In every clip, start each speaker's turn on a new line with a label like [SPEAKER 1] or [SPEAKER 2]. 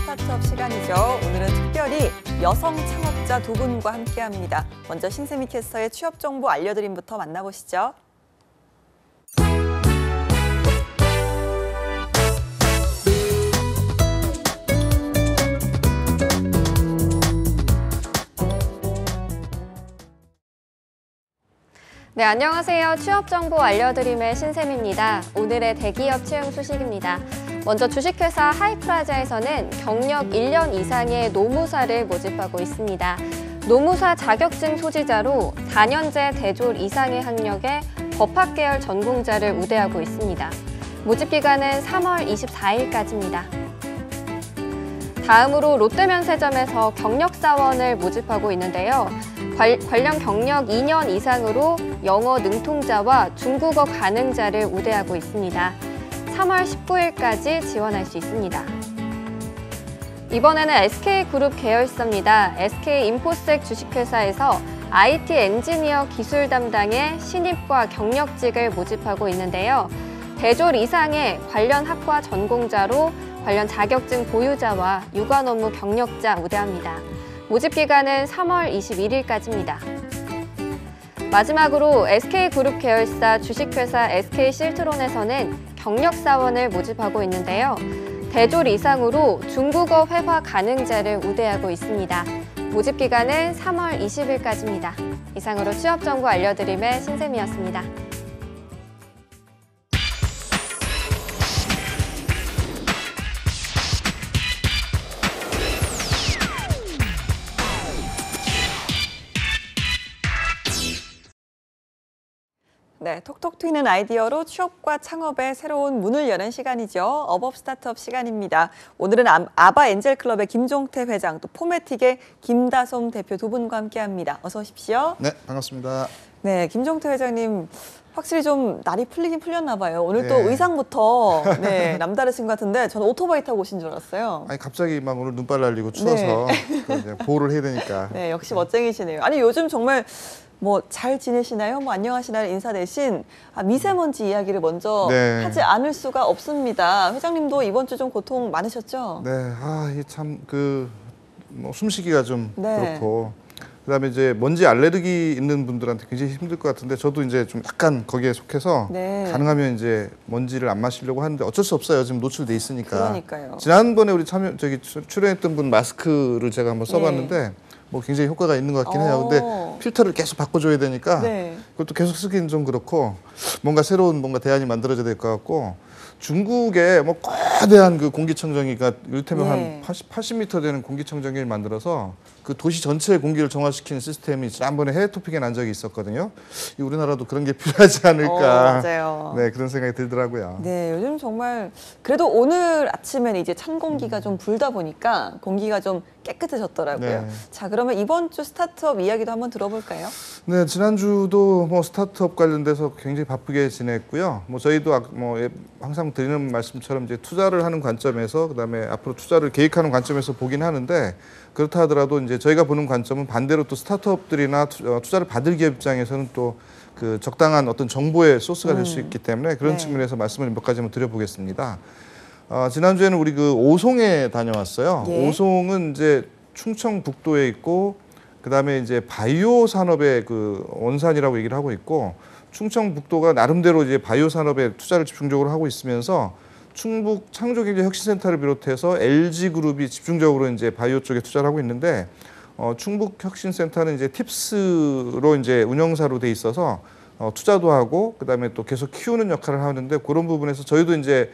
[SPEAKER 1] 스타트업 시간이죠. 오늘은 특별히 여성 창업자 두 분과 함께합니다. 먼저 신세미 캐스터의 취업 정보 알려드림부터 만나보시죠.
[SPEAKER 2] 네, 안녕하세요. 취업 정보 알려드림의 신세미입니다. 오늘의 대기업 채용 소식입니다. 먼저 주식회사 하이프라자에서는 경력 1년 이상의 노무사를 모집하고 있습니다. 노무사 자격증 소지자로 4년제 대졸 이상의 학력의 법학 계열 전공자를 우대하고 있습니다. 모집 기간은 3월 24일까지입니다. 다음으로 롯데면세점에서 경력사원을 모집하고 있는데요. 관련 경력 2년 이상으로 영어 능통자와 중국어 가능자를 우대하고 있습니다. 3월 19일까지 지원할 수 있습니다. 이번에는 SK그룹 계열사입니다. SK인포색 주식회사에서 IT 엔지니어 기술 담당의 신입과 경력직을 모집하고 있는데요. 대졸 이상의 관련 학과 전공자로 관련 자격증 보유자와 유관 업무 경력자 우대합니다. 모집 기간은 3월 21일까지입니다. 마지막으로 SK그룹 계열사 주식회사 SK실트론에서는 경력사원을 모집하고 있는데요. 대졸 이상으로 중국어 회화 가능자를 우대하고 있습니다. 모집 기간은 3월 20일까지입니다. 이상으로 취업 정보 알려드림의 신세미였습니다.
[SPEAKER 1] 네, 톡톡 튀는 아이디어로 취업과 창업의 새로운 문을 여는 시간이죠. 업업 스타트업 시간입니다. 오늘은 아바 엔젤클럽의 김종태 회장, 또 포매틱의 김다솜 대표 두 분과 함께합니다. 어서 오십시오.
[SPEAKER 3] 네, 반갑습니다.
[SPEAKER 1] 네, 김종태 회장님 확실히 좀 날이 풀리긴 풀렸나 봐요. 오늘 또
[SPEAKER 3] 네.
[SPEAKER 1] 의상부터 남다르신 것 같은데 저는 오토바이 타고 오신 줄 알았어요.
[SPEAKER 3] 아니 갑자기 막 오늘 눈발 날리고 추워서 이제 보호를 해야 되니까.
[SPEAKER 1] 네, 역시 멋쟁이시네요. 아니 요즘 정말 뭐 잘 지내시나요? 뭐 안녕하시나요? 인사 대신 미세먼지 이야기를 먼저 하지 않을 수가 없습니다. 회장님도 이번 주 좀 고통 많으셨죠?
[SPEAKER 3] 네, 이게 참 뭐 숨쉬기가 좀 그렇고 그다음에 이제 먼지 알레르기 있는 분들한테 굉장히 힘들 것 같은데 저도 이제 좀 약간 거기에 속해서 가능하면 이제 먼지를 안 마시려고 하는데 어쩔 수 없어요. 지금 노출돼 있으니까.
[SPEAKER 1] 그러니까요.
[SPEAKER 3] 지난번에 우리 출연했던 분 마스크를 제가 한번 써봤는데. 뭐 굉장히 효과가 있는 것 같긴 해요. 근데 필터를 계속 바꿔줘야 되니까 그것도 계속 쓰기는 좀 그렇고 뭔가 새로운 대안이 만들어져야 될 것 같고 중국에 뭐 거대한 그 공기청정기가 이를테면 한 80m 되는 공기청정기를 만들어서 그 도시 전체의 공기를 정화시키는 시스템이 지난번에 해외 토픽에 난 적이 있었거든요. 우리나라도 그런 게 필요하지 않을까.
[SPEAKER 1] 맞아요.
[SPEAKER 3] 네, 그런 생각이 들더라고요.
[SPEAKER 1] 네, 요즘 정말 그래도 오늘 아침에는 이제 찬 공기가 좀 불다 보니까 공기가 좀 깨끗해졌더라고요. 자, 그러면 이번 주 스타트업 이야기도 한번 들어볼까요?
[SPEAKER 3] 네, 지난주도 뭐 스타트업 관련돼서 굉장히 바쁘게 지냈고요. 뭐 저희도 항상 드리는 말씀처럼 이제 투자를 하는 관점에서 그다음에 앞으로 투자를 계획하는 관점에서 보긴 하는데 그렇다 하더라도 이제 저희가 보는 관점은 반대로 또 스타트업들이나 투자를 받을 기업 입장에서는 또 그 적당한 어떤 정보의 소스가 될 수 있기 때문에 그런 측면에서 말씀을 몇 가지 한번 드려보겠습니다. 지난주에는 우리 그 오송에 다녀왔어요. 오송은 이제 충청북도에 있고 그다음에 이제 바이오 산업의 그 원산이라고 얘기를 하고 있고 충청북도가 나름대로 이제 바이오 산업에 투자를 집중적으로 하고 있으면서 충북 창조경제혁신센터를 비롯해서 LG그룹이 집중적으로 이제 바이오 쪽에 투자를 하고 있는데 충북혁신센터는 이제 팁스로 이제 운영사로 돼 있어서 투자도 하고 그다음에 또 계속 키우는 역할을 하는데 그런 부분에서 저희도 이제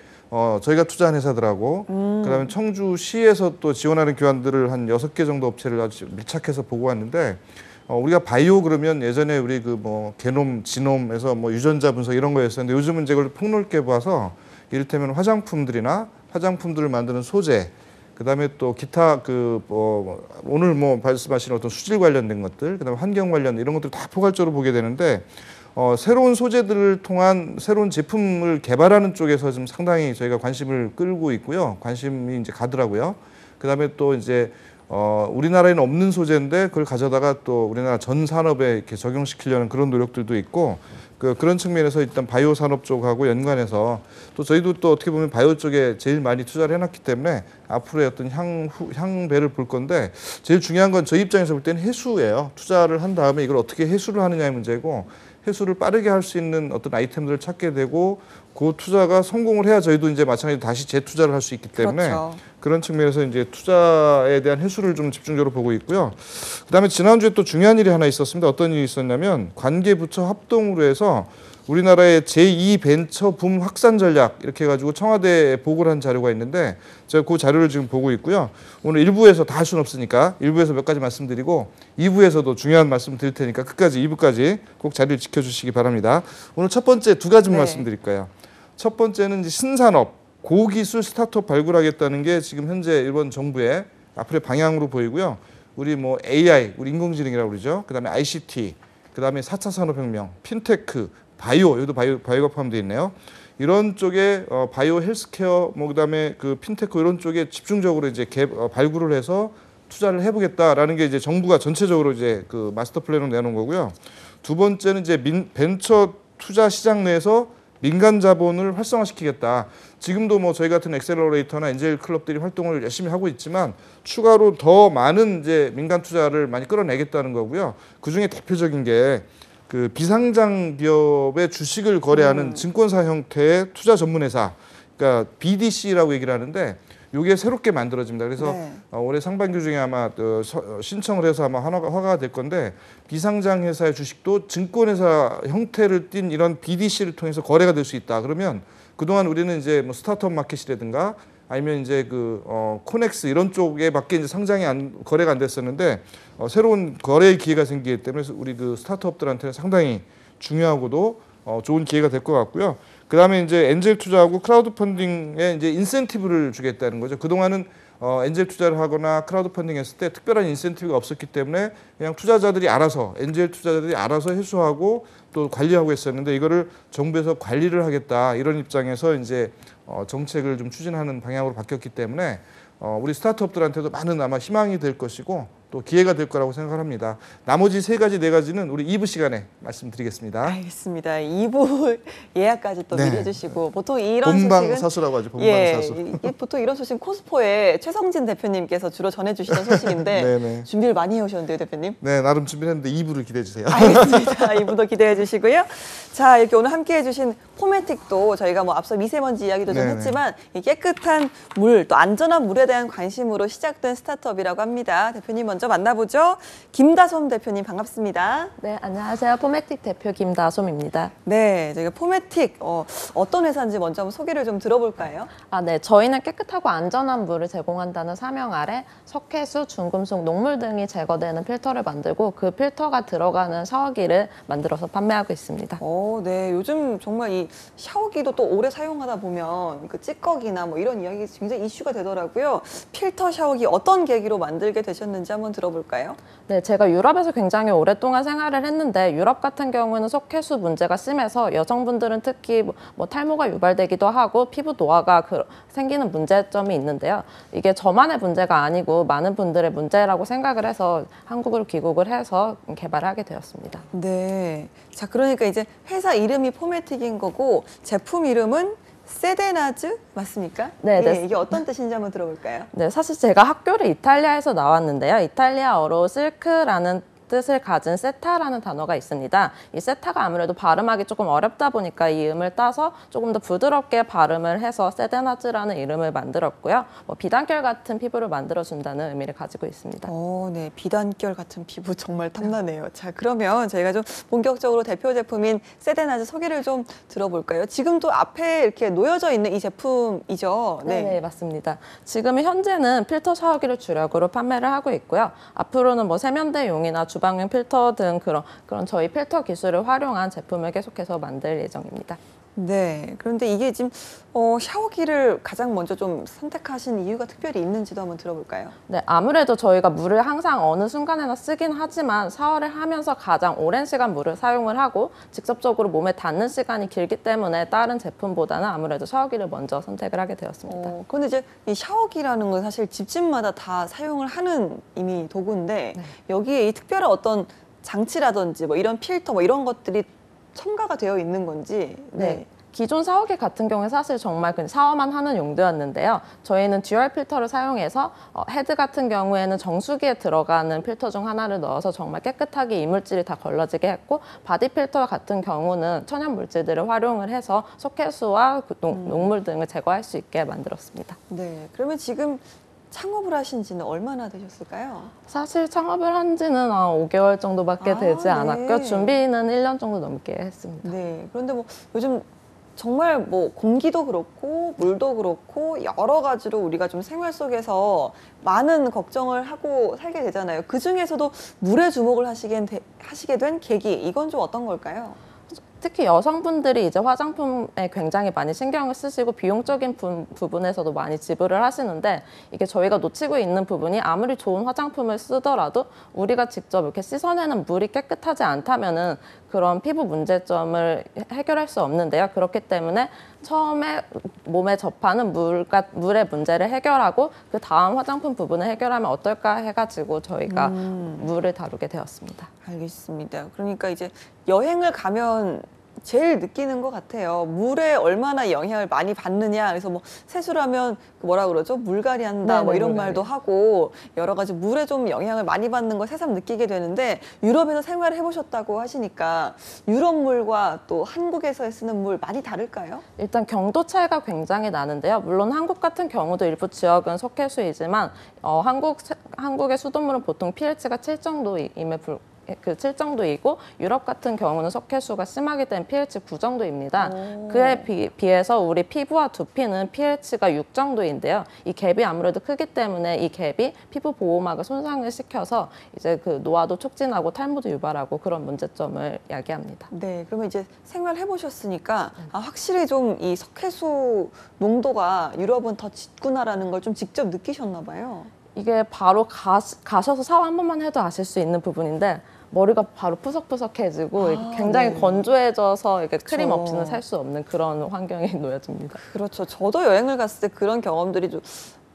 [SPEAKER 3] 저희가 투자한 회사들하고 그다음에 청주시에서 또 지원하는 기관들을 한 6개 정도 업체를 아주 밀착해서 보고 왔는데 우리가 바이오 그러면 예전에 우리 그 뭐 게놈, 지놈에서 뭐 유전자 분석 이런 거였었는데 요즘은 이제 그걸 폭넓게 봐서 이를테면 화장품들이나 화장품들을 만드는 소재 그다음에 또 기타 오늘 뭐 말씀하시는 어떤 수질 관련된 것들 그다음에 환경 관련 이런 것들 다 포괄적으로 보게 되는데 새로운 소재들을 통한 새로운 제품을 개발하는 쪽에서 좀 상당히 저희가 관심을 끌고 있고요. 관심이 이제 가더라고요. 그다음에 또 이제 우리나라에는 없는 소재인데 그걸 가져다가 또 우리나라 전 산업에 이렇게 적용시키려는 그런 노력들도 있고 그런 측면에서 일단 바이오 산업 쪽하고 연관해서 또 저희도 또 어떻게 보면 바이오 쪽에 제일 많이 투자를 해놨기 때문에 앞으로의 어떤 향배를 볼 건데 제일 중요한 건 저희 입장에서 볼 때는 해수예요. 투자를 한 다음에 이걸 어떻게 해수를 하느냐의 문제고 해수를 빠르게 할 수 있는 어떤 아이템들을 찾게 되고 그 투자가 성공을 해야 저희도 이제 마찬가지로 다시 재투자를 할 수 있기 때문에
[SPEAKER 1] 그렇죠.
[SPEAKER 3] 그런 측면에서 이제 투자에 대한 해수를 좀 집중적으로 보고 있고요. 그다음에 지난주에 또 중요한 일이 하나 있었습니다. 어떤 일이 있었냐면 관계부처 합동으로 해서 우리나라의 제2 벤처 붐 확산 전략 이렇게 해가지고 청와대에 보고를 한 자료가 있는데 제가 그 자료를 지금 보고 있고요. 오늘 1부에서 다 할 수는 없으니까 1부에서 몇 가지 말씀드리고 2부에서도 중요한 말씀 드릴 테니까 끝까지 2부까지 꼭 자리를 지켜주시기 바랍니다. 오늘 첫 번째 두 가지만 말씀드릴 거예요. 첫 번째는 이제 신산업, 고기술 스타트업 발굴하겠다는 게 지금 현재 일본 정부의 앞으로의 방향으로 보이고요. 우리 뭐 AI, 우리 인공지능이라고 그러죠. 그다음에 ICT, 그다음에 4차 산업혁명, 핀테크, 바이오, 여기도 바이오가 포함되어 있네요. 이런 쪽에 바이오 헬스케어, 뭐 그다음에 그 핀테크 이런 쪽에 집중적으로 이제 발굴을 해서 투자를 해보겠다라는 게 이제 정부가 전체적으로 이제 그 마스터 플랜으로 내놓은 거고요. 두 번째는 이제 벤처 투자 시장 내에서 민간 자본을 활성화시키겠다. 지금도 뭐 저희 같은 엑셀러레이터나 엔젤 클럽들이 활동을 열심히 하고 있지만 추가로 더 많은 이제 민간 투자를 많이 끌어내겠다는 거고요. 그 중에 대표적인 게 그 비상장 기업의 주식을 거래하는 증권사 형태의 투자 전문회사, 그러니까 BDC라고 얘기를 하는데 이게 새롭게 만들어집니다. 그래서
[SPEAKER 1] 네.
[SPEAKER 3] 올해 상반기 중에 아마 신청을 해서 아마 허가가 될 건데 비상장 회사의 주식도 증권회사 형태를 띤 이런 BDC를 통해서 거래가 될 수 있다. 그러면 그동안 우리는 이제 뭐 스타트업 마켓이라든가 아니면 이제 그 코넥스 이런 쪽에밖에 이제 거래가 안 됐었는데 새로운 거래의 기회가 생기기 때문에 우리 그 스타트업들한테는 상당히 중요하고도 좋은 기회가 될 것 같고요. 그다음에 이제 엔젤 투자하고 크라우드 펀딩에 이제 인센티브를 주겠다는 거죠. 그동안은 엔젤 투자를 하거나 크라우드 펀딩 했을 때 특별한 인센티브가 없었기 때문에 그냥 투자자들이 알아서 엔젤 투자자들이 알아서 회수하고 또 관리하고 했었는데 이거를 정부에서 관리를 하겠다 이런 입장에서 이제 정책을 좀 추진하는 방향으로 바뀌었기 때문에 우리 스타트업들한테도 많은 아마 희망이 될 것이고 또 기회가 될 거라고 생각을 합니다. 나머지 세 가지, 네 가지는 우리 2부 시간에 말씀드리겠습니다.
[SPEAKER 1] 알겠습니다. 2부 예약까지 또
[SPEAKER 3] 네.
[SPEAKER 1] 미리 해주시고 보통 이런 소식은
[SPEAKER 3] 본방사수라고 하죠. 본방사수.
[SPEAKER 1] 보통 이런 소식은 코스포의 최성진 대표님께서 주로 전해주시던 소식인데
[SPEAKER 3] 네네.
[SPEAKER 1] 준비를 많이 해오셨는데요, 대표님?
[SPEAKER 3] 네, 나름 준비했는데 2부를 기대해 주세요.
[SPEAKER 1] 알겠습니다. 2부도 기대해 주시고요. 자, 이렇게 오늘 함께해 주신 포메틱도 저희가 뭐 앞서 미세먼지 이야기도 좀
[SPEAKER 3] 네네.
[SPEAKER 1] 했지만 이 깨끗한 물, 또 안전한 물에 대한 관심으로 시작된 스타트업이라고 합니다. 대표님 먼저 만나보죠. 김다솜 대표님 반갑습니다.
[SPEAKER 4] 네, 안녕하세요. 포메틱 대표 김다솜입니다.
[SPEAKER 1] 네, 저희가 포메틱 어떤 회사인지 먼저 한번 소개를 좀 들어볼까요?
[SPEAKER 4] 네, 저희는 깨끗하고 안전한 물을 제공한다는 사명 아래 석회수, 중금속, 녹물 등이 제거되는 필터를 만들고 그 필터가 들어가는 샤워기를 만들어서 판매하고 있습니다.
[SPEAKER 1] 네, 요즘 정말 이 샤워기도 또 오래 사용하다 보면 그 찌꺼기나 뭐 이런 이야기 굉장히 이슈가 되더라고요. 필터 샤워기 어떤 계기로 만들게 되셨는지 한번 들어볼까요?
[SPEAKER 4] 네, 제가 유럽에서 굉장히 오랫동안 생활을 했는데 유럽 같은 경우는 석회수 문제가 심해서 여성분들은 특히 뭐 탈모가 유발되기도 하고 피부 노화가 생기는 문제점이 있는데요. 이게 저만의 문제가 아니고 많은 분들의 문제라고 생각을 해서 한국으로 귀국을 해서 개발을 하게 되었습니다.
[SPEAKER 1] 네. 자, 그러니까 이제 회사 이름이 포메틱인 거고 제품 이름은 세데나즈 맞습니까?
[SPEAKER 4] 네, 네.
[SPEAKER 1] 이게 어떤 뜻인지 한번 들어볼까요?
[SPEAKER 4] 네, 사실 제가 학교를 이탈리아에서 나왔는데요. 이탈리아어로 실크라는 뜻을 가진 세타라는 단어가 있습니다. 이 세타가 아무래도 발음하기 조금 어렵다 보니까 이 음을 따서 조금 더 부드럽게 발음을 해서 세데나즈라는 이름을 만들었고요. 비단결 같은 피부를 만들어준다는 의미를 가지고 있습니다.
[SPEAKER 1] 네. 비단결 같은 피부 정말 탐나네요. 자, 그러면 저희가 좀 본격적으로 대표 제품인 세데나즈 소개를 좀 들어볼까요? 지금도 앞에 이렇게 놓여져 있는 이 제품이죠?
[SPEAKER 4] 네, 맞습니다. 지금 현재는 필터 샤워기를 주력으로 판매를 하고 있고요. 앞으로는 세면대용이나 주방용 필터 등 그런 저희 필터 기술을 활용한 제품을 계속해서 만들 예정입니다.
[SPEAKER 1] 네. 그런데 이게 지금 샤워기를 가장 먼저 좀 선택하신 이유가 특별히 있는지도 한번 들어볼까요?
[SPEAKER 4] 네, 아무래도 저희가 물을 항상 어느 순간에나 쓰긴 하지만 샤워를 하면서 가장 오랜 시간 물을 사용을 하고 직접적으로 몸에 닿는 시간이 길기 때문에 다른 제품보다는 아무래도 샤워기를 먼저 선택을 하게 되었습니다.
[SPEAKER 1] 그런데 이제 이 샤워기라는 건 사실 집집마다 다 사용을 하는 이미 도구인데 여기에 이 특별한 어떤 장치라든지 뭐 이런 필터 뭐 이런 것들이 첨가가 되어 있는 건지.
[SPEAKER 4] 네. 기존 샤워기 같은 경우에 사실 정말 그냥 샤워만 하는 용도였는데요. 저희는 듀얼 필터를 사용해서 헤드 같은 경우에는 정수기에 들어가는 필터 중 하나를 넣어서 정말 깨끗하게 이물질이 다 걸러지게 했고, 바디 필터 같은 경우는 천연 물질들을 활용을 해서 속해수와 녹물 등을 제거할 수 있게 만들었습니다.
[SPEAKER 1] 네. 그러면 지금 창업을 하신 지는 얼마나 되셨을까요?
[SPEAKER 4] 사실 창업을 한 지는 5개월 정도밖에 되지
[SPEAKER 1] 네.
[SPEAKER 4] 않았고요. 준비는 1년 정도 넘게 했습니다.
[SPEAKER 1] 네. 그런데 뭐 요즘 정말 뭐 공기도 그렇고 물도 그렇고 여러 가지로 우리가 좀 생활 속에서 많은 걱정을 하고 살게 되잖아요. 그 중에서도 물에 주목을 하시게 된 계기, 이건 좀 어떤 걸까요?
[SPEAKER 4] 특히 여성분들이 이제 화장품에 굉장히 많이 신경을 쓰시고 비용적인 부분에서도 많이 지불을 하시는데, 이게 저희가 놓치고 있는 부분이 아무리 좋은 화장품을 쓰더라도 우리가 직접 이렇게 씻어내는 물이 깨끗하지 않다면은 그런 피부 문제점을 해결할 수 없는데요. 그렇기 때문에 처음에 몸에 접하는 물의 문제를 해결하고 그 다음 화장품 부분을 해결하면 어떨까 해가지고 저희가 물을 다루게 되었습니다.
[SPEAKER 1] 알겠습니다. 그러니까 이제 여행을 가면 제일 느끼는 것 같아요. 물에 얼마나 영향을 많이 받느냐. 그래서 뭐 세수라면 그 뭐라 그러죠? 물갈이 한다. 뭐
[SPEAKER 4] 네네,
[SPEAKER 1] 이런
[SPEAKER 4] 물갈이.
[SPEAKER 1] 말도 하고 여러 가지 물에 좀 영향을 많이 받는 걸 새삼 느끼게 되는데, 유럽에서 생활을 해보셨다고 하시니까 유럽 물과 또 한국에서 쓰는 물 많이 다를까요?
[SPEAKER 4] 일단 경도 차이가 굉장히 나는데요. 물론 한국 같은 경우도 일부 지역은 석회수이지만 한국의 수돗물은 보통 pH가 7 정도임에 7 정도이고, 유럽 같은 경우는 석회수가 심하게 된 pH 9 정도입니다. 그에 비해서 우리 피부와 두피는 pH가 6 정도인데요. 이 갭이 아무래도 크기 때문에 이 갭이 피부 보호막을 손상을 시켜서 이제 그 노화도 촉진하고 탈모도 유발하고 그런 문제점을 야기합니다.
[SPEAKER 1] 네, 그러면 이제 생활해 보셨으니까 확실히 좀 이 석회수 농도가 유럽은 더 짙구나라는 걸 좀 직접 느끼셨나 봐요.
[SPEAKER 4] 이게 바로 가셔서 샤워 한 번만 해도 아실 수 있는 부분인데, 머리가 바로 푸석푸석해지고 이게 굉장히
[SPEAKER 1] 네.
[SPEAKER 4] 건조해져서 이게 크림
[SPEAKER 1] 그쵸.
[SPEAKER 4] 없이는 살 수 없는 그런 환경에 놓여집니다.
[SPEAKER 1] 그렇죠. 저도 여행을 갔을 때 그런 경험들이 좀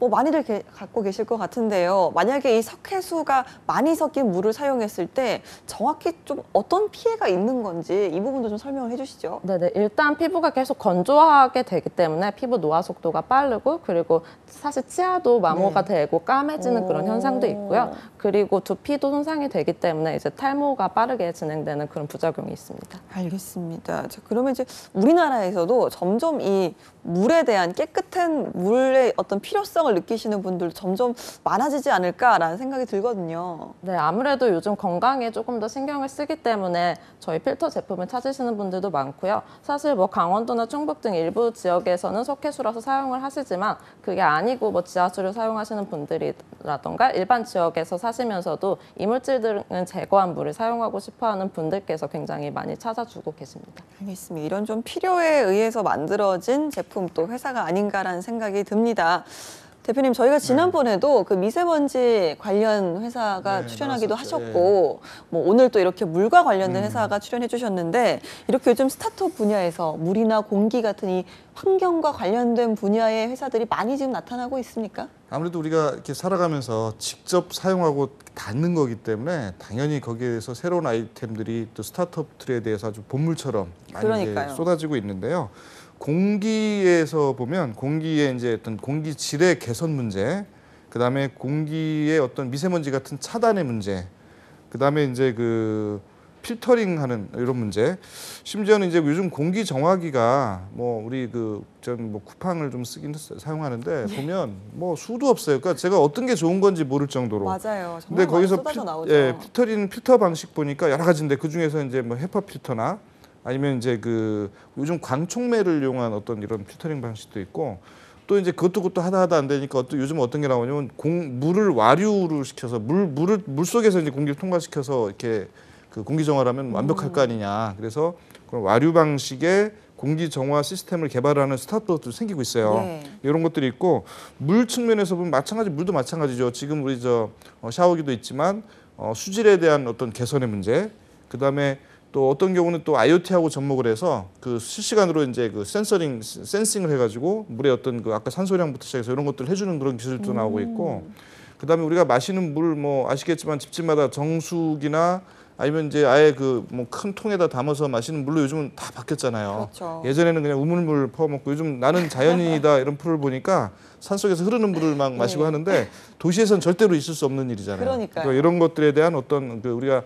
[SPEAKER 1] 많이들 갖고 계실 것 같은데요. 만약에 이 석회수가 많이 섞인 물을 사용했을 때 정확히 좀 어떤 피해가 있는 건지 이 부분도 좀 설명을 해주시죠.
[SPEAKER 4] 네네. 일단 피부가 계속 건조하게 되기 때문에 피부 노화 속도가 빠르고, 그리고 사실 치아도 마모가 되고 까매지는 그런 현상도 있고요. 그리고 두피도 손상이 되기 때문에 이제 탈모가 빠르게 진행되는 그런 부작용이 있습니다.
[SPEAKER 1] 알겠습니다. 자, 그러면 이제 우리나라에서도 점점 이 물에 대한 깨끗한 물의 어떤 필요성을 느끼시는 분들 점점 많아지지 않을까라는 생각이 들거든요.
[SPEAKER 4] 네, 아무래도 요즘 건강에 조금 더 신경을 쓰기 때문에 저희 필터 제품을 찾으시는 분들도 많고요. 사실 뭐 강원도나 충북 등 일부 지역에서는 석회수라서 사용을 하시지만 그게 아니고 뭐 지하수를 사용하시는 분들이라던가 일반 지역에서 사시면서도 이물질들은 제거한 물을 사용하고 싶어하는 분들께서 굉장히 많이 찾아주고 계십니다.
[SPEAKER 1] 알겠습니다. 이런 좀 필요에 의해서 만들어진 제품 또 회사가 아닌가라는 생각이 듭니다. 대표님, 저희가 지난번에도 그 미세먼지 관련 회사가
[SPEAKER 3] 네,
[SPEAKER 1] 출연하기도
[SPEAKER 3] 나왔었죠.
[SPEAKER 1] 하셨고, 뭐 오늘 또 이렇게 물과 관련된 회사가 출연해 주셨는데, 이렇게 요즘 스타트업 분야에서 물이나 공기 같은 이 환경과 관련된 분야의 회사들이 많이 지금 나타나고 있습니까?
[SPEAKER 3] 아무래도 우리가 이렇게 살아가면서 직접 사용하고 닿는 거기 때문에 당연히 거기에 대해서 새로운 아이템들이 또 스타트업들에 대해서 아주 본물처럼 많이 이제
[SPEAKER 1] 그러니까요.
[SPEAKER 3] 쏟아지고 있는데요. 공기에서 보면 공기의 이제 어떤 공기 질의 개선 문제, 그다음에 공기의 어떤 미세먼지 같은 차단의 문제, 그다음에 이제 그 필터링하는 이런 문제, 심지어는 이제 요즘 공기 정화기가 뭐 우리 전 뭐 쿠팡을 좀 쓰긴 사용하는데 보면 뭐 수도 없어요. 그러니까 제가 어떤 게 좋은 건지 모를 정도로.
[SPEAKER 1] 맞아요. 정말
[SPEAKER 3] 근데
[SPEAKER 1] 많이
[SPEAKER 3] 거기서
[SPEAKER 1] 쏟아져 나오죠.
[SPEAKER 3] 필터 방식 보니까 여러 가지인데 그 중에서 이제 뭐 헤파 필터나 아니면 이제 그 요즘 광촉매를 이용한 어떤 이런 필터링 방식도 있고, 또 이제 그것도 하다 안 되니까 요즘 어떤 게 나오냐면 물을 와류로 시켜서 물 속에서 이제 공기를 통과시켜서 이렇게 그 공기 정화를 하면 완벽할 거 아니냐. 그래서 그런 와류 방식의 공기 정화 시스템을 개발하는 스타트업도 생기고 있어요.
[SPEAKER 1] 네.
[SPEAKER 3] 이런 것들이 있고 물 측면에서 보면 물도 마찬가지죠. 지금 우리 샤워기도 있지만 수질에 대한 어떤 개선의 문제, 그다음에 또 어떤 경우는 또 IoT하고 접목을 해서 그 실시간으로 이제 그 센싱을 해가지고 물의 어떤 그 아까 산소량부터 시작해서 이런 것들을 해주는 그런 기술도 나오고 있고, 그다음에 우리가 마시는 물 뭐 아시겠지만 집집마다 정수기나 아니면 이제 아예 그 뭐 큰 통에다 담아서 마시는 물로 요즘은 다 바뀌었잖아요.
[SPEAKER 1] 그렇죠.
[SPEAKER 3] 예전에는 그냥 우물물 퍼먹고 요즘 나는 자연인이다 이런 프로를 보니까 산속에서 흐르는 물을 막 마시고 하는데 도시에서는 절대로 있을 수 없는 일이잖아요.
[SPEAKER 1] 그러니까요.
[SPEAKER 3] 그러니까 이런 것들에 대한 어떤 그 우리가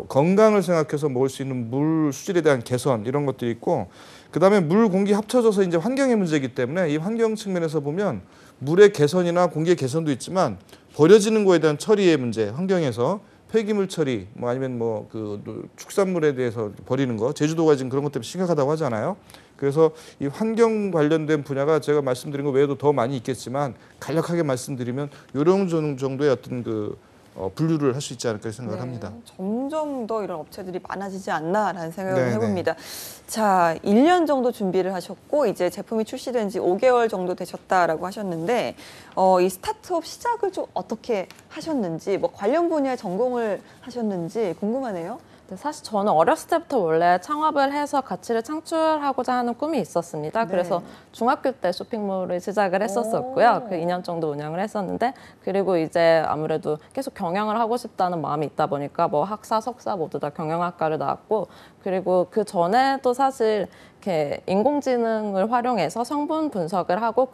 [SPEAKER 3] 건강을 생각해서 먹을 수 있는 물 수질에 대한 개선 이런 것들이 있고, 그다음에 물 공기 합쳐져서 이제 환경의 문제이기 때문에 이 환경 측면에서 보면 물의 개선이나 공기의 개선도 있지만 버려지는 거에 대한 처리의 문제, 환경에서 폐기물 처리, 뭐 아니면 뭐 그 축산물에 대해서 버리는 거, 제주도가 지금 그런 것 때문에 심각하다고 하잖아요. 그래서 이 환경 관련된 분야가 제가 말씀드린 것 외에도 더 많이 있겠지만 간략하게 말씀드리면 이런 정도의 어떤 분류를 할 수 있지 않을까 생각을 합니다.
[SPEAKER 1] 점점 더 이런 업체들이 많아지지 않나라는 생각을
[SPEAKER 3] 네,
[SPEAKER 1] 해봅니다. 자, 1년 정도 준비를 하셨고 이제 제품이 출시된 지 5개월 정도 되셨다라고 하셨는데 이 스타트업 시작을 좀 어떻게 하셨는지, 뭐 관련 분야에 전공을 하셨는지 궁금하네요.
[SPEAKER 4] 사실 저는 어렸을 때부터 원래 창업을 해서 가치를 창출하고자 하는 꿈이 있었습니다.
[SPEAKER 1] 네.
[SPEAKER 4] 그래서 중학교 때 쇼핑몰을 시작을 했었고요. 그 2년 정도 운영을 했었는데, 그리고 이제 아무래도 계속 경영을 하고 싶다는 마음이 있다 보니까 뭐 학사, 석사 모두 다 경영학과를 나왔고, 그리고 그 전에도 사실 이렇게 인공지능을 활용해서 성분 분석을 하고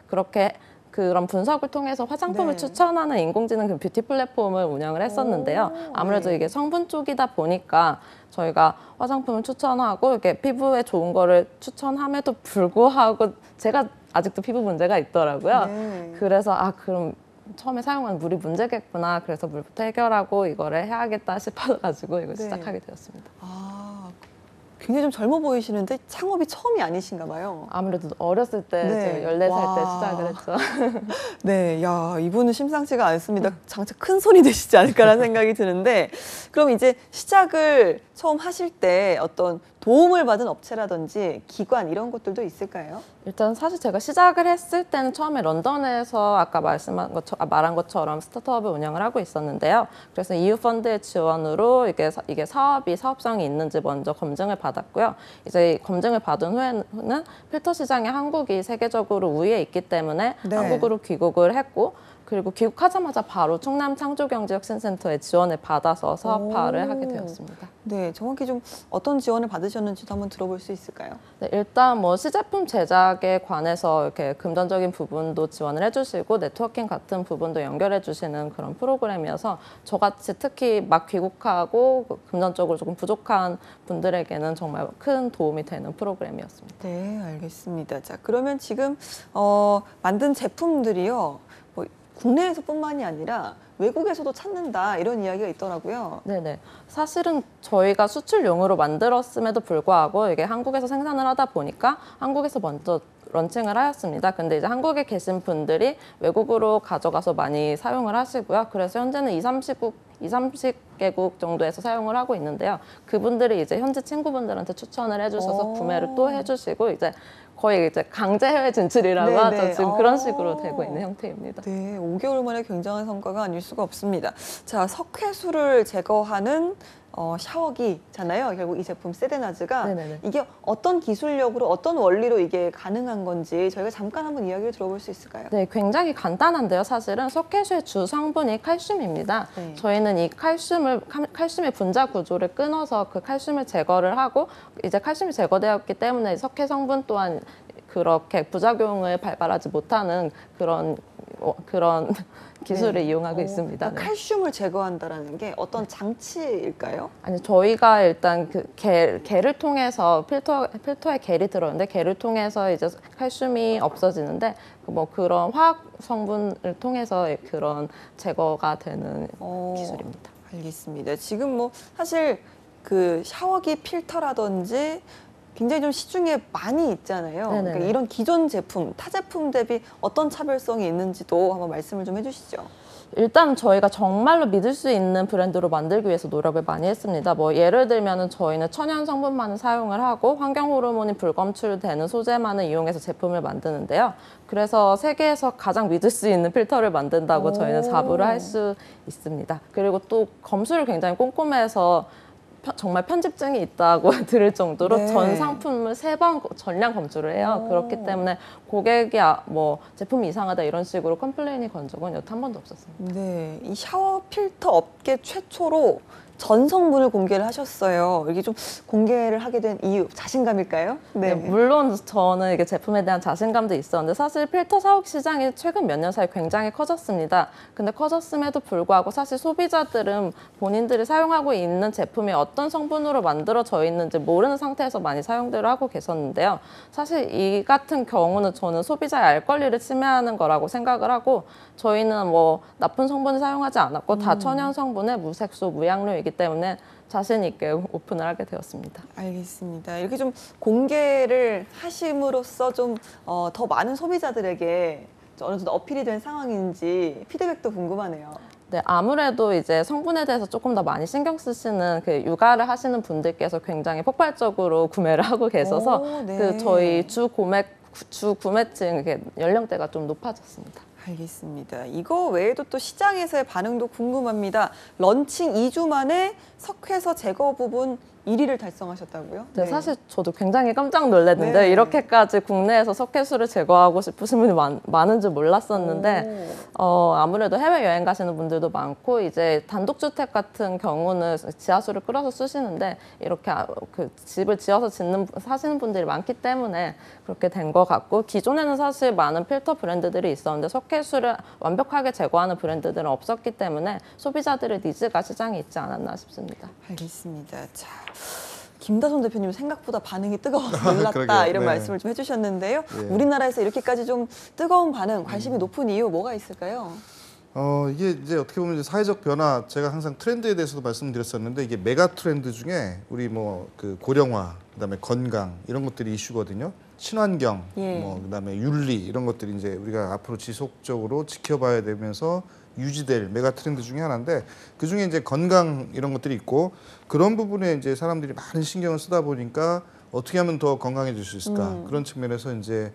[SPEAKER 4] 그렇게 그런 분석을 통해서 화장품을
[SPEAKER 1] 네.
[SPEAKER 4] 추천하는 인공지능 그 뷰티 플랫폼을 운영을 했었는데요. 아무래도
[SPEAKER 1] 네.
[SPEAKER 4] 이게 성분 쪽이다 보니까 저희가 화장품을 추천하고 이렇게 피부에 좋은 거를 추천함에도 불구하고 제가 아직도 피부 문제가 있더라고요.
[SPEAKER 1] 네.
[SPEAKER 4] 그래서 그럼 처음에 사용한 물이 문제겠구나. 그래서 물부터 해결하고 이거를 해야겠다 싶어가지고 이걸
[SPEAKER 1] 네.
[SPEAKER 4] 시작하게 되었습니다.
[SPEAKER 1] 굉장히 좀 젊어 보이시는데 창업이 처음이 아니신가 봐요.
[SPEAKER 4] 아무래도 어렸을 때
[SPEAKER 1] 네.
[SPEAKER 4] 제가 14살 때
[SPEAKER 1] 와.
[SPEAKER 4] 시작을 했죠.
[SPEAKER 1] 네, 야, 이분은 심상치가 않습니다. 장차 큰 손이 되시지 않을까라는 생각이 드는데, 그럼 이제 시작을 처음 하실 때 어떤 도움을 받은 업체라든지 기관 이런 것들도 있을까요?
[SPEAKER 4] 일단 사실 제가 시작을 했을 때는 처음에 런던에서 아까 말한 것처럼 스타트업을 운영을 하고 있었는데요. 그래서 EU 펀드의 지원으로 이게 사업성이 있는지 먼저 검증을 받았고요. 이제 검증을 받은 후에는 필터 시장에 한국이 세계적으로 우위에 있기 때문에
[SPEAKER 1] 네.
[SPEAKER 4] 한국으로 귀국을 했고, 그리고 귀국하자마자 바로 충남 창조경제혁신센터에 지원을 받아서 사업화를 하게 되었습니다.
[SPEAKER 1] 네, 정확히 좀 어떤 지원을 받으셨는지도 한번 들어볼 수 있을까요?
[SPEAKER 4] 네, 일단 뭐 시제품 제작에 관해서 이렇게 금전적인 부분도 지원을 해주시고 네트워킹 같은 부분도 연결해 주시는 그런 프로그램이어서 저같이 특히 막 귀국하고 금전적으로 조금 부족한 분들에게는 정말 큰 도움이 되는 프로그램이었습니다.
[SPEAKER 1] 네, 알겠습니다. 자, 그러면 지금 만든 제품들이요, 뭐 국내에서뿐만이 아니라 외국에서도 찾는다 이런 이야기가 있더라고요.
[SPEAKER 4] 네네. 사실은 저희가 수출용으로 만들었음에도 불구하고 이게 한국에서 생산을 하다 보니까 한국에서 먼저 런칭을 하였습니다. 근데 이제 한국에 계신 분들이 외국으로 가져가서 많이 사용을 하시고요. 그래서 현재는 30개국 정도에서 사용을 하고 있는데요. 그분들이 이제 현지 친구분들한테 추천을 해주셔서 구매를 또 해주시고 이제 거의 이제 강제 해외 진출이라고
[SPEAKER 1] 네네.
[SPEAKER 4] 하죠. 지금 그런 식으로 되고 있는 형태입니다.
[SPEAKER 1] 네, 5개월 만에 굉장한 성과가 아닐 수가 없습니다. 자, 석회수를 제거하는 샤워기잖아요. 결국 이 제품 세데나즈가
[SPEAKER 4] 네네네.
[SPEAKER 1] 이게 어떤 기술력으로 어떤 원리로 이게 가능한 건지 저희가 잠깐 한번 이야기를 들어볼 수 있을까요?
[SPEAKER 4] 네, 굉장히 간단한데요. 사실은 석회수의 주 성분이 칼슘입니다.
[SPEAKER 1] 네.
[SPEAKER 4] 저희는 이 칼슘의 분자 구조를 끊어서 그 칼슘을 제거를 하고 이제 칼슘이 제거되었기 때문에 석회 성분 또한 그렇게 부작용을 발발하지 못하는 그런 기술을
[SPEAKER 1] 네.
[SPEAKER 4] 이용하고 있습니다.
[SPEAKER 1] 그러니까 칼슘을 제거한다라는 게 어떤 장치일까요?
[SPEAKER 4] 아니 저희가 일단 그 개를 통해서 필터에 겔이 들어있는데 겔을 통해서 이제 칼슘이 없어지는데 뭐 그런 화학 성분을 통해서 그런 제거가 되는 기술입니다.
[SPEAKER 1] 알겠습니다. 지금 뭐 사실 그 샤워기 필터라든지 굉장히 좀 시중에 많이 있잖아요.
[SPEAKER 4] 네네네.
[SPEAKER 1] 그러니까 이런 기존 제품, 타 제품 대비 어떤 차별성이 있는지도 한번 말씀을 좀 해주시죠.
[SPEAKER 4] 일단 저희가 정말로 믿을 수 있는 브랜드로 만들기 위해서 노력을 많이 했습니다. 뭐 예를 들면은 저희는 천연 성분만을 사용을 하고 환경 호르몬이 불검출되는 소재만을 이용해서 제품을 만드는데요. 그래서 세계에서 가장 믿을 수 있는 필터를 만든다고 저희는 자부를 할 수 있습니다. 그리고 또 검수를 굉장히 꼼꼼해서 정말 편집증이 있다고 들을 정도로
[SPEAKER 1] 네.
[SPEAKER 4] 전 상품을 3번 전량 검수를 해요. 그렇기 때문에 고객이 뭐 제품이 이상하다 이런 식으로 컴플레인이 건 적은 여태 한 번도 없었습니다.
[SPEAKER 1] 네, 이 샤워 필터 업계 최초로 전 성분을 공개를 하셨어요. 이게 좀 공개를 하게 된 이유, 자신감일까요?
[SPEAKER 4] 네, 물론 저는 이게 제품에 대한 자신감도 있었는데 사실 필터 사업 시장이 최근 몇 년 사이 굉장히 커졌습니다. 근데 커졌음에도 불구하고 사실 소비자들은 본인들이 사용하고 있는 제품이 어떤 성분으로 만들어져 있는지 모르는 상태에서 많이 사용들을 하고 계셨는데요. 사실 이 같은 경우는 저는 소비자의 알 권리를 침해하는 거라고 생각을 하고 저희는 뭐 나쁜 성분을 사용하지 않았고 다 천연 성분의 무색소, 무향료이기 때문에 자신 있게 오픈을 하게 되었습니다.
[SPEAKER 1] 알겠습니다. 이렇게 좀 공개를 하심으로써 좀 더 많은 소비자들에게 어느 정도 어필이 된 상황인지 피드백도 궁금하네요.
[SPEAKER 4] 네, 아무래도 이제 성분에 대해서 조금 더 많이 신경 쓰시는 그 육아를 하시는 분들께서 굉장히 폭발적으로 구매를 하고 계셔서
[SPEAKER 1] 오, 네.
[SPEAKER 4] 그 저희 주 구매층 이렇게 연령대가 좀 높아졌습니다.
[SPEAKER 1] 알겠습니다. 이거 외에도 또 시장에서의 반응도 궁금합니다. 런칭 2주 만에 석회서 제거 부분 1위를 달성하셨다고요?
[SPEAKER 4] 네, 사실 저도 굉장히 깜짝 놀랐는데
[SPEAKER 1] 네.
[SPEAKER 4] 이렇게까지 국내에서 석회수를 제거하고 싶으신 분이 많은 줄 몰랐었는데 아무래도 해외여행 가시는 분들도 많고 이제 단독주택 같은 경우는 지하수를 끌어서 쓰시는데 이렇게 그 집을 지어서 사시는 분들이 많기 때문에 그렇게 된 것 같고 기존에는 사실 많은 필터 브랜드들이 있었는데 석회수를 완벽하게 제거하는 브랜드들은 없었기 때문에 소비자들의 니즈가 시장에 있지 않았나 싶습니다.
[SPEAKER 1] 알겠습니다. 자, 김다솜 대표님 생각보다 반응이 뜨거워서 놀랐다
[SPEAKER 3] 그러게요.
[SPEAKER 1] 이런
[SPEAKER 3] 네.
[SPEAKER 1] 말씀을 좀 해주셨는데요.
[SPEAKER 3] 예.
[SPEAKER 1] 우리나라에서 이렇게까지 좀 뜨거운 반응, 관심이 높은 이유 뭐가 있을까요?
[SPEAKER 3] 이게 이제 어떻게 보면 이제 사회적 변화, 제가 항상 트렌드에 대해서도 말씀드렸었는데 이게 메가 트렌드 중에 우리 뭐 그 고령화, 그다음에 건강 이런 것들이 이슈거든요. 친환경,
[SPEAKER 1] 예.
[SPEAKER 3] 뭐 그다음에 윤리 이런 것들이 이제 우리가 앞으로 지속적으로 지켜봐야 되면서 유지될 메가 트렌드 중에 하나인데 그 중에 이제 건강 이런 것들이 있고 그런 부분에 이제 사람들이 많은 신경을 쓰다 보니까 어떻게 하면 더 건강해질 수 있을까 그런 측면에서 이제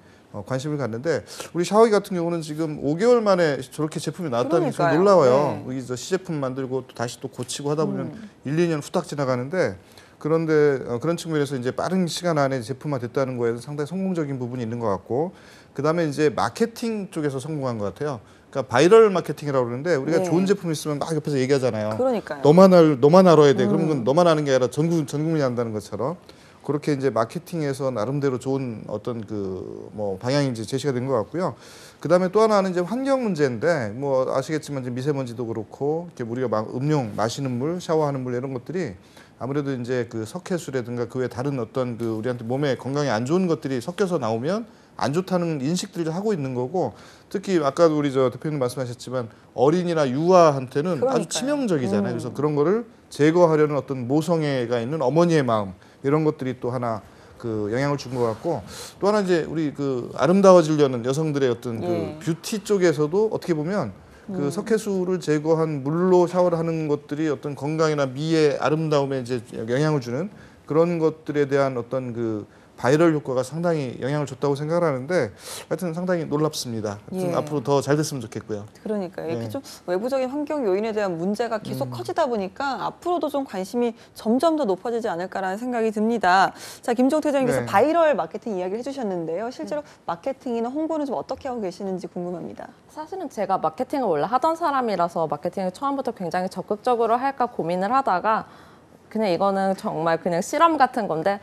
[SPEAKER 3] 관심을 갖는데 우리 샤워기 같은 경우는 지금 5개월 만에 저렇게 제품이 나왔다는 게 좀
[SPEAKER 1] 그러니까요.
[SPEAKER 3] 놀라워요.
[SPEAKER 1] 네.
[SPEAKER 3] 여기 저 시제품 만들고 또 다시 또 고치고 하다 보면 1, 2년 후딱 지나가는데 그런데 그런 측면에서 이제 빠른 시간 안에 제품화 됐다는 거에서 상당히 성공적인 부분이 있는 것 같고 그다음에 이제 마케팅 쪽에서 성공한 것 같아요. 그러니까 바이럴 마케팅이라고 그러는데 우리가
[SPEAKER 1] 네.
[SPEAKER 3] 좋은 제품 있으면 막 옆에서 얘기하잖아요.
[SPEAKER 1] 그러니까요.
[SPEAKER 3] 너만 알아야 돼. 그러면 그건 너만 아는 게 아니라 전 국민이 안다는 것처럼 그렇게 이제 마케팅에서 나름대로 좋은 어떤 그 뭐 방향이 이제 제시가 된 것 같고요. 그다음에 또 하나는 이제 환경 문제인데 뭐 아시겠지만 이제 미세먼지도 그렇고 이렇게 우리가 막 마시는 물, 샤워하는 물 이런 것들이 아무래도 이제 그 석회수라든가 그 외 다른 어떤 그 우리한테 몸에 건강에 안 좋은 것들이 섞여서 나오면 안 좋다는 인식들을 하고 있는 거고 특히 아까도 우리 저 대표님 말씀하셨지만 어린이나 유아한테는 아주
[SPEAKER 1] 그러니까요.
[SPEAKER 3] 치명적이잖아요. 그래서 그런 거를 제거하려는 어떤 모성애가 있는 어머니의 마음 이런 것들이 또 하나 그 영향을 준 것 같고 또 하나 이제 우리 그 아름다워지려는 여성들의 어떤
[SPEAKER 1] 예.
[SPEAKER 3] 그 뷰티 쪽에서도 어떻게 보면 그 석회수를 제거한 물로 샤워를 하는 것들이 어떤 건강이나 미의 아름다움에 이제 영향을 주는 그런 것들에 대한 어떤 그 바이럴 효과가 상당히 영향을 줬다고 생각을 하는데 하여튼 상당히 놀랍습니다. 하여튼
[SPEAKER 1] 예.
[SPEAKER 3] 앞으로 더 잘 됐으면 좋겠고요.
[SPEAKER 1] 그러니까요. 이렇게
[SPEAKER 3] 네.
[SPEAKER 1] 좀 외부적인 환경 요인에 대한 문제가 계속 커지다 보니까 앞으로도 좀 관심이 점점 더 높아지지 않을까라는 생각이 듭니다. 자, 김종태 회장님께서
[SPEAKER 3] 네.
[SPEAKER 1] 바이럴 마케팅 이야기를 해주셨는데요. 실제로 마케팅이나 홍보는 좀 어떻게 하고 계시는지 궁금합니다.
[SPEAKER 4] 사실은 제가 마케팅을 원래 하던 사람이라서 마케팅을 처음부터 굉장히 적극적으로 할까 고민을 하다가 그냥 이거는 정말 그냥 실험 같은 건데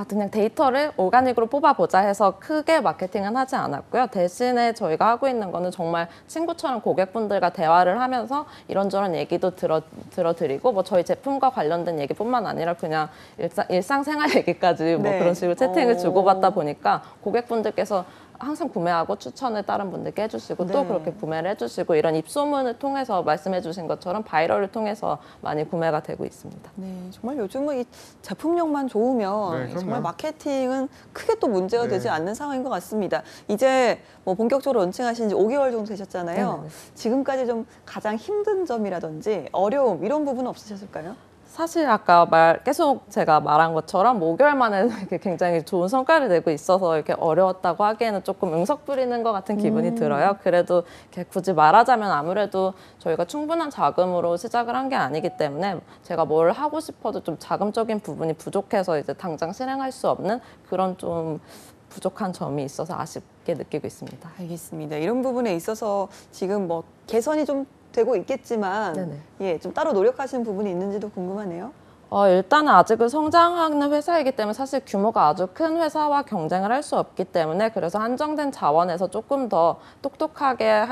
[SPEAKER 4] 그냥 데이터를 오가닉으로 뽑아보자 해서 크게 마케팅은 하지 않았고요. 대신에 저희가 하고 있는 거는 정말 친구처럼 고객분들과 대화를 하면서 이런저런 얘기도 들어드리고 뭐 저희 제품과 관련된 얘기뿐만 아니라 그냥 일상생활 얘기까지 뭐
[SPEAKER 1] 네.
[SPEAKER 4] 그런 식으로 채팅을
[SPEAKER 1] 오.
[SPEAKER 4] 주고받다 보니까 고객분들께서 항상 구매하고 추천을 다른 분들께 해주시고
[SPEAKER 1] 네.
[SPEAKER 4] 또 그렇게 구매를 해주시고 이런 입소문을 통해서 말씀해주신 것처럼 바이럴을 통해서 많이 구매가 되고 있습니다.
[SPEAKER 1] 네, 정말 요즘은 이 제품력만 좋으면
[SPEAKER 3] 네, 그럼요.
[SPEAKER 1] 정말 마케팅은 크게 또 문제가
[SPEAKER 3] 네.
[SPEAKER 1] 되지 않는 상황인 것 같습니다. 이제 뭐 본격적으로 런칭하신 지 5개월 정도 되셨잖아요.
[SPEAKER 4] 네네.
[SPEAKER 1] 지금까지 좀 가장 힘든 점이라든지 어려움 이런 부분은 없으셨을까요?
[SPEAKER 4] 사실 아까 계속 제가 말한 것처럼 5개월 만에 이렇게 굉장히 좋은 성과를 내고 있어서 이렇게 어려웠다고 하기에는 조금 응석 부리는 것 같은 기분이 들어요. 그래도 이렇게 굳이 말하자면 아무래도 저희가 충분한 자금으로 시작을 한 게 아니기 때문에 제가 뭘 하고 싶어도 좀 자금적인 부분이 부족해서 이제 당장 실행할 수 없는 그런 좀 부족한 점이 있어서 아쉽게 느끼고 있습니다.
[SPEAKER 1] 알겠습니다. 이런 부분에 있어서 지금 뭐 개선이 좀 되고 있겠지만
[SPEAKER 4] 네네.
[SPEAKER 1] 예, 좀 따로 노력하시는 부분이 있는지도 궁금하네요.
[SPEAKER 4] 일단은 아직은 성장하는 회사이기 때문에 사실 규모가 아주 큰 회사와 경쟁을 할 수 없기 때문에 그래서 한정된 자원에서 조금 더 똑똑하게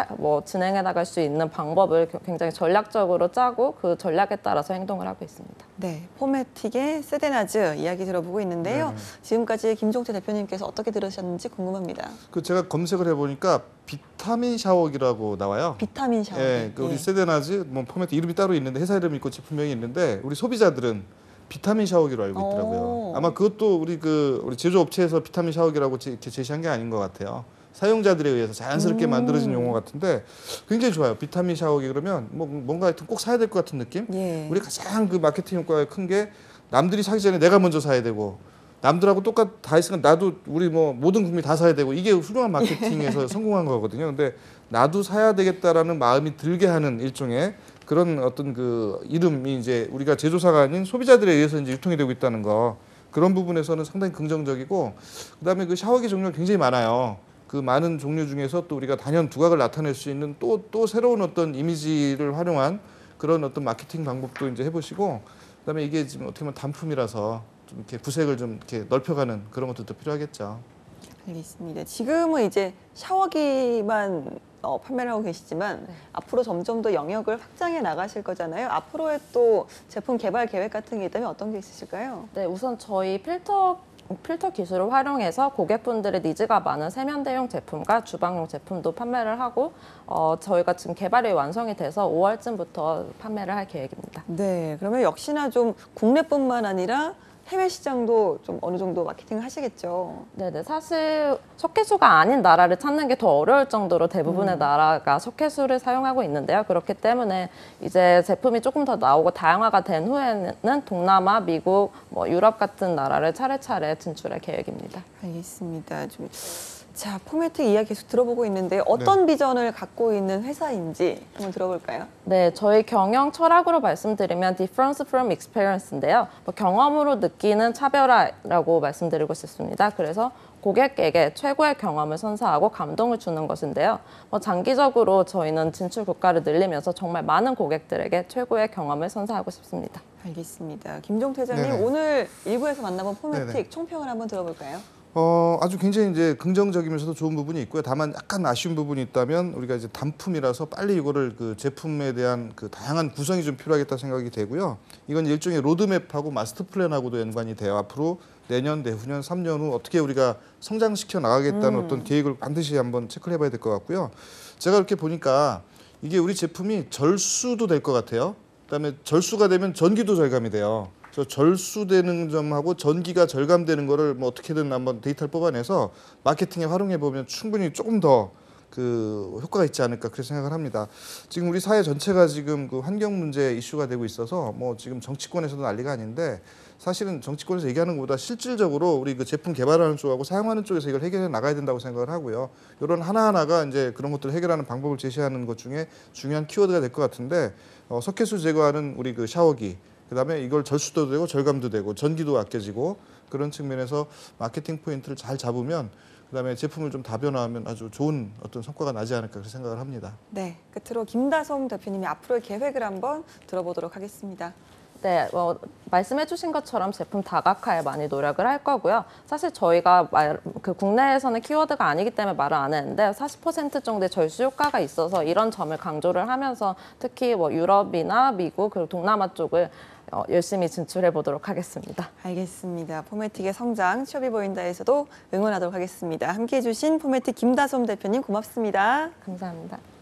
[SPEAKER 4] 진행해 나갈 수 있는 방법을 굉장히 전략적으로 짜고 그 전략에 따라서 행동을 하고 있습니다.
[SPEAKER 1] 네, 포매틱의 세데나즈 이야기 들어보고 있는데요.
[SPEAKER 3] 네.
[SPEAKER 1] 지금까지 김종태 대표님께서 어떻게 들으셨는지 궁금합니다.
[SPEAKER 3] 그 제가 검색을 해보니까 비타민 샤워기라고 나와요.
[SPEAKER 1] 비타민 샤워.
[SPEAKER 3] 예, 그 우리 세데나즈 뭐 포맷 이름이 따로 있는데 회사 이름이 있고 제품명이 있는데 우리 소비자들은 비타민 샤워기로 알고 있더라고요.
[SPEAKER 1] 오.
[SPEAKER 3] 아마 그것도 우리 제조업체에서 비타민 샤워기라고 이렇게 제시한 게 아닌 것 같아요. 사용자들에 의해서 자연스럽게 만들어진 용어 같은데 굉장히 좋아요. 비타민 샤워기 그러면 뭔가 하여튼 꼭 사야 될 것 같은 느낌?
[SPEAKER 1] 예.
[SPEAKER 3] 우리 가장 그 마케팅 효과가 큰 게 남들이 사기 전에 내가 먼저 사야 되고 남들하고 다 있으니까 나도 우리 모든 국민이 다 사야 되고 이게 훌륭한 마케팅에서 성공한 거거든요. 근데 나도 사야 되겠다라는 마음이 들게 하는 일종의 그런 어떤 그 이름이 이제 우리가 제조사가 아닌 소비자들에 의해서 이제 유통이 되고 있다는 거 그런 부분에서는 상당히 긍정적이고 그다음에 그 샤워기 종류가 굉장히 많아요. 그 많은 종류 중에서 또 우리가 단연 두각을 나타낼 수 있는 또 새로운 어떤 이미지를 활용한 그런 어떤 마케팅 방법도 이제 해보시고 그다음에 이게 지금 어떻게 보면 단품이라서 좀 이렇게 구색을 좀 이렇게 넓혀가는 그런 것들도 필요하겠죠.
[SPEAKER 1] 알겠습니다. 지금은 이제 샤워기만 판매를 하고 계시지만 앞으로 점점 더 영역을 확장해 나가실 거잖아요. 앞으로의 또 제품 개발 계획 같은 게 있다면 어떤 게 있으실까요?
[SPEAKER 4] 네, 우선 저희 필터 기술을 활용해서 고객분들의 니즈가 많은 세면대용 제품과 주방용 제품도 판매를 하고 저희가 지금 개발이 완성이 돼서 5월쯤부터 판매를 할 계획입니다.
[SPEAKER 1] 네, 그러면 역시나 좀 국내뿐만 아니라 해외 시장도 좀 어느 정도 마케팅을 하시겠죠.
[SPEAKER 4] 네네, 사실 석회수가 아닌 나라를 찾는 게 더 어려울 정도로 대부분의 나라가 석회수를 사용하고 있는데요. 그렇기 때문에 이제 제품이 조금 더 나오고 다양화가 된 후에는 동남아, 미국, 유럽 같은 나라를 차례차례 진출할 계획입니다.
[SPEAKER 1] 알겠습니다. 자, 포매틱 이야기 계속 들어보고 있는데 어떤 비전을 갖고 있는 회사인지 한번 들어볼까요?
[SPEAKER 4] 네, 저희 경영 철학으로 말씀드리면 difference from experience인데요. 경험으로 느끼는 차별화라고 말씀드리고 싶습니다. 그래서 고객에게 최고의 경험을 선사하고 감동을 주는 것인데요. 장기적으로 저희는 진출 국가를 늘리면서 정말 많은 고객들에게 최고의 경험을 선사하고 싶습니다.
[SPEAKER 1] 알겠습니다. 김종태 회장님,
[SPEAKER 3] 네네.
[SPEAKER 1] 오늘 1부에서 만나본 포매틱
[SPEAKER 3] 네네.
[SPEAKER 1] 총평을 한번 들어볼까요?
[SPEAKER 3] 아주 굉장히 이제 긍정적이면서도 좋은 부분이 있고요. 다만 약간 아쉬운 부분이 있다면 우리가 이제 단품이라서 빨리 이거를 그 제품에 대한 그 다양한 구성이 좀 필요하겠다 생각이 되고요. 이건 일종의 로드맵하고 마스터 플랜하고도 연관이 돼요. 앞으로 내년, 내후년, 3년 후 어떻게 우리가 성장시켜 나가겠다는 어떤 계획을 반드시 한번 체크를 해봐야 될 것 같고요. 제가 이렇게 보니까 이게 우리 제품이 절수도 될 것 같아요. 그다음에 절수가 되면 전기도 절감이 돼요. 절수되는 점하고 전기가 절감되는 거를 어떻게든 한번 데이터를 뽑아내서 마케팅에 활용해 보면 충분히 조금 더 그 효과가 있지 않을까 그렇게 생각을 합니다. 지금 우리 사회 전체가 지금 그 환경 문제 이슈가 되고 있어서 지금 정치권에서도 난리가 아닌데 사실은 정치권에서 얘기하는 것보다 실질적으로 우리 그 제품 개발하는 쪽하고 사용하는 쪽에서 이걸 해결해 나가야 된다고 생각을 하고요. 이런 하나하나가 이제 그런 것들을 해결하는 방법을 제시하는 것 중에 중요한 키워드가 될 것 같은데 석회수 제거하는 우리 그 샤워기 그다음에 이걸 절수도 되고 절감도 되고 전기도 아껴지고 그런 측면에서 마케팅 포인트를 잘 잡으면 그다음에 제품을 좀 다변화하면 아주 좋은 어떤 성과가 나지 않을까 그렇게 생각을 합니다.
[SPEAKER 1] 네, 끝으로 김다솜 대표님이 앞으로의 계획을 한번 들어보도록 하겠습니다.
[SPEAKER 4] 네, 말씀해 주신 것처럼 제품 다각화에 많이 노력을 할 거고요. 사실 저희가 국내에서는 키워드가 아니기 때문에 말을 안 했는데 40% 정도의 절수 효과가 있어서 이런 점을 강조를 하면서 특히 유럽이나 미국 그리고 동남아 쪽을 열심히 진출해 보도록 하겠습니다.
[SPEAKER 1] 알겠습니다. 포메틱의 성장, 취업이 보인다에서도 응원하도록 하겠습니다. 함께해 주신 포메틱 김다솜 대표님 고맙습니다.
[SPEAKER 4] 감사합니다.